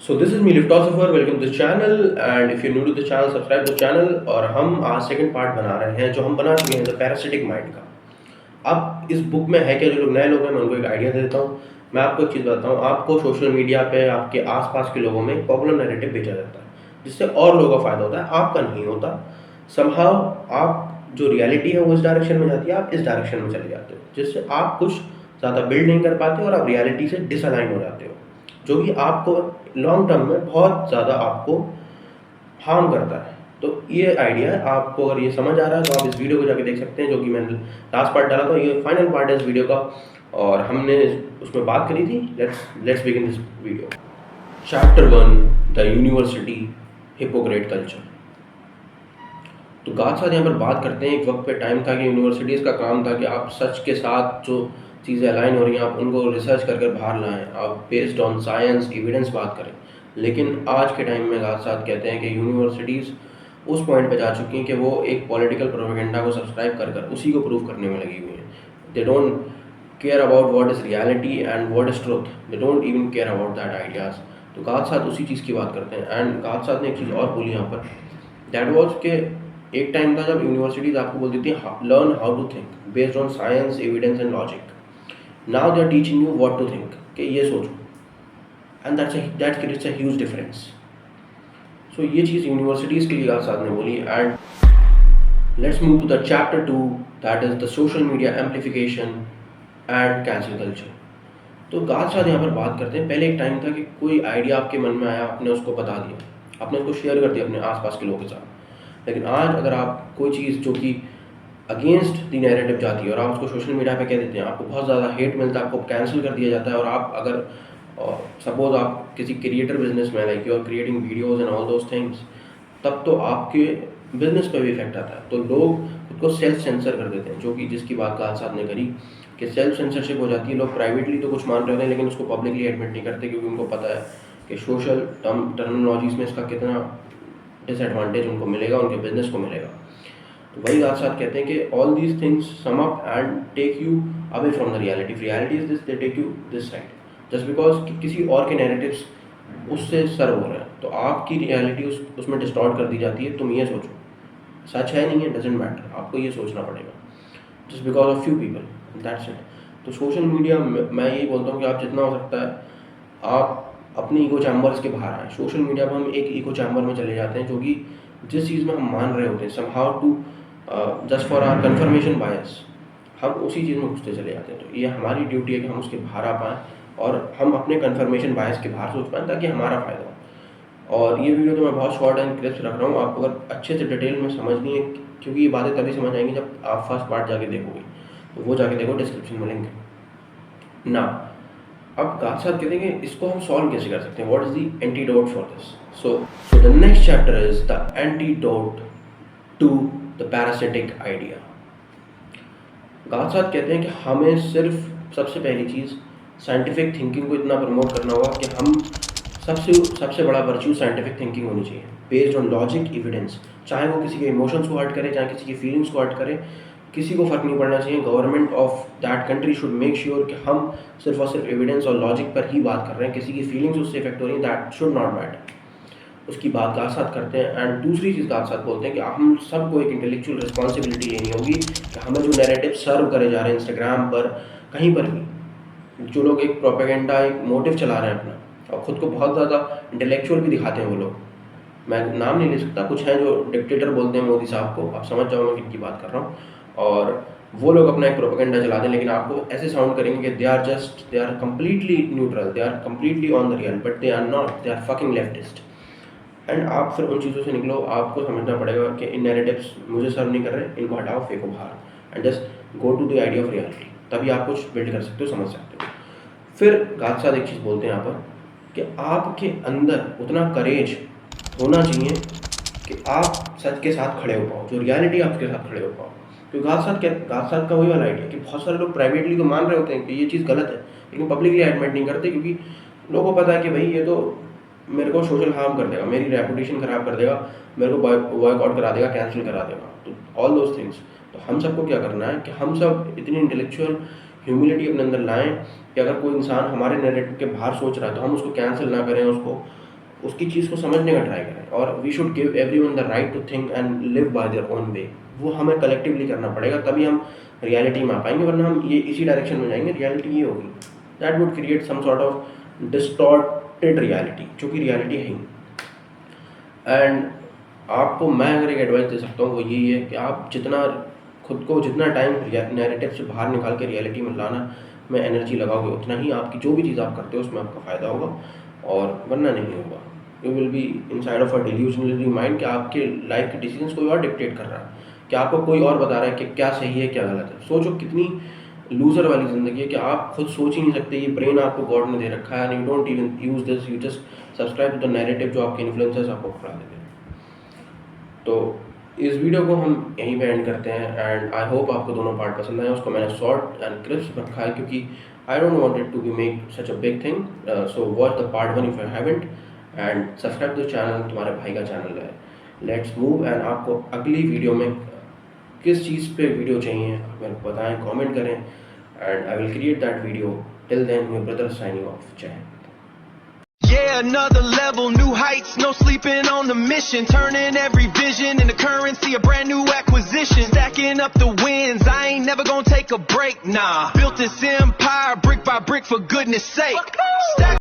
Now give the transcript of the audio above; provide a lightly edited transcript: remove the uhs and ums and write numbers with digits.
So this is me Liftosopher, welcome to the channel and if you're new to the channel subscribe to the channel। और हम आज second part बना रहे हैं जो हम बना चुके हैं द पैरासिटिक माइंड का। अब इस बुक में है क्या, जो लोग नए लोग हैं मैं उनको एक आइडिया दे देता हूँ। मैं आपको एक चीज़ बताता हूँ, आपको सोशल मीडिया पे आपके आसपास के लोगों में पॉपुलर नैरेटिव भेजा जाता है जिससे और लोगों का फ़ायदा होता है, आपका नहीं होता। समहाउ आप जो रियलिटी है वो इस डायरेक्शन में जाती है, आप इस डायरेक्शन में चले जाते हो जिससे आप कुछ ज़्यादा बिल्ड नहीं कर पाते और आप रियलिटी से डिसअलाइन हो जाते हो, जो कि आपको लॉन्ग टर्म में बहुत ज़्यादा आपको हार्म करता है। तो ये आइडिया है, आपको अगर ये समझ आ रहा है तो आप इस वीडियो को जाके देख सकते हैं, जो कि मैंने लास्ट पार्ट डाला था, ये फाइनल पार्ट है इस वीडियो का। और हमने उसमें बात करी थी, let's begin this video. Chapter 1, the university hypocrite culture. तो गाथ साहब यहाँ पर बात करते हैं, एक वक्त पे टाइम था कि यूनिवर्सिटीज़ का काम था कि आप सच के साथ जो चीज़ें अलाइन हो रही हैं आप उनको रिसर्च कर कर बाहर लाएँ, आप बेस्ड ऑन साइंस एविडेंस बात करें। लेकिन आज के टाइम में गाथ साहब कहते हैं कि यूनिवर्सिटीज़ उस पॉइंट पे जा चुकी हैं कि वो एक पॉलिटिकल प्रोपेगेंडा को सब्सक्राइब कर कर उसी को प्रूव करने में लगी हुई हैं। They don't care about what is reality and what is truth, they don't even care about that ideas. तो गाथ साहब उसी चीज़ की बात करते हैं। एंड गाथ साहब ने एक चीज़ और बोली यहाँ पर, दैट वॉज के एक टाइम था जब यूनिवर्सिटीज़ आपको बोलती थी learn how to think based on science evidence and logic. Now they are teaching you what to think, कि ये सोचो, and that creates a huge difference. So ये चीज़ यूनिवर्सिटीज़ के लिए आज साथ ने बोली। And let's move to the chapter 2, that is the social media amplification and cancel culture. तो गाथ साहब यहाँ पर बात करते हैं, पहले एक टाइम था कि कोई आइडिया आपके मन में आया, आपने उसको बता दिया, आपने उसको शेयर कर दिया अपने आसपास के लोगों के साथ। लेकिन आज अगर आप कोई चीज़ जो कि अगेंस्ट दी नैरेटिव जाती है और आप उसको सोशल मीडिया पे कह देते हैं, आपको बहुत ज़्यादा हेट मिलता है, आपको कैंसिल कर दिया जाता है। और आप अगर सपोज आप किसी क्रिएटर बिजनेस में like you are creating videos and all those things, तब तो आपके बिजनेस पे भी इफेक्ट आता है। तो लोग खुद को सेल्फ सेंसर कर देते हैं, जो कि जिसकी बात गाथ साहब ने करी कि सेल्फ सेंसरशिप हो जाती है। लोग प्राइवेटली तो कुछ मान रहे होते हैं लेकिन उसको पब्लिकली एडमिट नहीं करते, क्योंकि उनको पता है कि सोशल टर्मिनोलॉजीज में इसका कितना डिसएडवांटेज उनको मिलेगा, उनके बिजनेस को मिलेगा। तो वही गाथ साहब कहते हैं कि all these things sum up and take you away from the reality. Reality is this, they take you this side just because किसी और के नैरेटिव्स उससे सर्व हो रहे हैं, तो आपकी रियलिटी उसमें डिस्टॉर्ट कर दी जाती है। तुम ये सोचो सच है नहीं है, डजेंट मैटर, आपको ये सोचना पड़ेगा just because of few people, that's it. तो सोशल मीडिया मैं यही बोलता हूँ कि आप जितना हो सकता है आप अपनी इको चैम्बर्स के बाहर आए। सोशल मीडिया पर हम एक इको चैम्बर में चले जाते हैं, जो कि जिस चीज़ में हम मान रहे होते हैं somehow to just for our confirmation bias, हम उसी चीज़ में घुसते चले जाते हैं। तो ये हमारी ड्यूटी है कि हम उसके बाहर आ पाएँ और हम अपने कन्फर्मेशन बायस के बाहर सोच पाएँ, ताकि हमारा फ़ायदा हो। और ये वीडियो तो मैं बहुत शॉर्ट एंड क्लिप्स रख रहा हूँ, आपको अगर अच्छे से डिटेल में समझनी है, क्योंकि ये बातें तभी समझ आएंगी जब आप फर्स्ट पार्ट जाके देखोगे, तो वो जाके देखो, डिस्क्रिप्शन में लिंक है ना। अब गाथ साहब कहते हैं कि इसको हम सॉल्व कैसे कर सकते हैं, what is the antidote for this. So the next chapter is the antidote to the parasitic idea. Gad साहब कहते हैं कि हमें सिर्फ सबसे पहली चीज़ साइंटिफिक थिंकिंग को इतना प्रमोट करना होगा कि हम सबसे बड़ा वर्च्यू साइंटिफिक थिंकिंग होनी चाहिए बेस्ड ऑन लॉजिक एविडेंस। चाहे वो किसी के इमोशंस को हर्ट करे, चाहे किसी की फीलिंग्स को हर्ट करे, किसी को फ़र्क नहीं पड़ना चाहिए। Government of that country should make sure कि हम सिर्फ और सिर्फ एविडेंस और लॉजिक पर ही बात कर रहे हैं, किसी की फीलिंग्स उससे इफेक्ट हो रही हैं, दैट शुड नॉट मैटर। उसकी बात गाथ साथ करते हैं। एंड दूसरी चीज़ गाथ साथ बोलते हैं कि हम सबको एक इंटेलेक्चुअल रिस्पॉन्सिबिलिटी लेनी होगी कि हमें जो नैरेटिव सर्व करे जा रहे हैं इंस्टाग्राम पर, कहीं पर भी, जो लोग एक प्रोपेगेंडा एक मोटिव चला रहे हैं अपना और ख़ुद को बहुत ज़्यादा इंटेलेक्चुअल भी दिखाते हैं वो लोग, मैं नाम नहीं ले सकता, कुछ हैं जो डिक्टेटर बोलते हैं मोदी साहब को, आप समझ जाओ मैं किनकी बात कर रहा हूँ। और वो लोग अपना एक प्रोपेगेंडा चलाते हैं, लेकिन आपको ऐसे साउंड करेंगे कि they are completely neutral, they are completely on the real, but they are not, they are fucking leftist. And आप फिर उन चीज़ों से निकलो, आपको समझना पड़ेगा कि इन नैरेटिव्स मुझे सर्व नहीं कर रहे, इनको हटाओ, फेंको बाहर, and just go to the idea of reality. तभी आप कुछ बिल्ड कर सकते हो, समझ सकते हो। फिर गाथ साहब एक चीज़ बोलते हैं यहाँ पर कि आपके अंदर उतना करेज होना चाहिए कि आप सच के साथ खड़े हो पाओ, जो रियलिटी आपके साथ खड़े हो पाओ। क्योंकि गाथ साहब का वही वाला आइडिया कि बहुत सारे लोग प्राइवेटली तो मान रहे होते हैं कि ये चीज़ गलत है, लेकिन पब्लिकली एडमिट नहीं करते, क्योंकि लोगों को पता है कि भाई ये तो मेरे को सोशल हार्म कर देगा, मेरी रेपुटेशन ख़राब कर देगा, मेरे को बॉयकॉट करा देगा, कैंसिल करा देगा, तो ऑल दोज थिंग्स। तो हम सबको क्या करना है कि हम सब इतनी इंटेलेक्चुअल ह्यूमिलिटी अपने अंदर लाएं कि अगर कोई इंसान हमारे नैरेटिव के बाहर सोच रहा है तो हम उसको कैंसिल ना करें, उसको उसकी चीज़ को समझने का ट्राई करें। और we should give everyone the right to think and live by their own way. वो हमें कलेक्टिवली करना पड़ेगा, तभी हम रियलिटी में आ पाएंगे, वरना हम ये इसी डायरेक्शन में जाएंगे, रियलिटी ये होगी, that would create some sort of distorted reality, जो कि रियलिटी है ही। एंड आपको मैं अगर एक एडवाइस दे सकता हूँ वो यही है कि आप खुद को जितना टाइम नैरेटिव से बाहर निकाल के रियलिटी में लाना में एनर्जी लगाओगे, उतना ही आपकी जो भी चीज़ आप करते हो उसमें आपका फ़ायदा होगा, और वरना नहीं होगा। You will be inside of a delusionary mind कि आपके लाइफ के डिसीजंस कोई और डिक्टेट कर रहा है, कि आपको कोई और बता रहा है कि क्या सही है क्या गलत है। सोचो कितनी लूज़र वाली ज़िंदगी है कि आप खुद सोच ही नहीं सकते। ये ब्रेन आपको गॉड ने दे रखा है, and you don't even use this, you just subscribe to the narrative जो आपके इन्फ्लुएंसर्स आपको पकड़ा देते हैं। तो इस वीडियो को हम यहीं पे एंड करते हैं, एंड आई होप आपको दोनों पार्ट पसंद आए। उसको मैंने शॉर्ट एंड क्रिस्प रखा है क्योंकि I don't want it to be make such a big thing. So watch the part 1 if you haven't, and subscribe to channel, तुम्हारे भाई का चैनल है। Let's move. एंड आपको अगली वीडियो में किस चीज़ पे वीडियो चाहिए आप मेरे को बताएं, कमेंट करें, and I will create that video. Till then your brother signing off. जय हिंद। Yeah, another level, new heights, no sleeping on the mission. Turning every vision into currency, a brand new acquisition. Stacking up the wins, I ain't never gonna take a break, nah. Built this empire, brick by brick, for goodness sake. Stack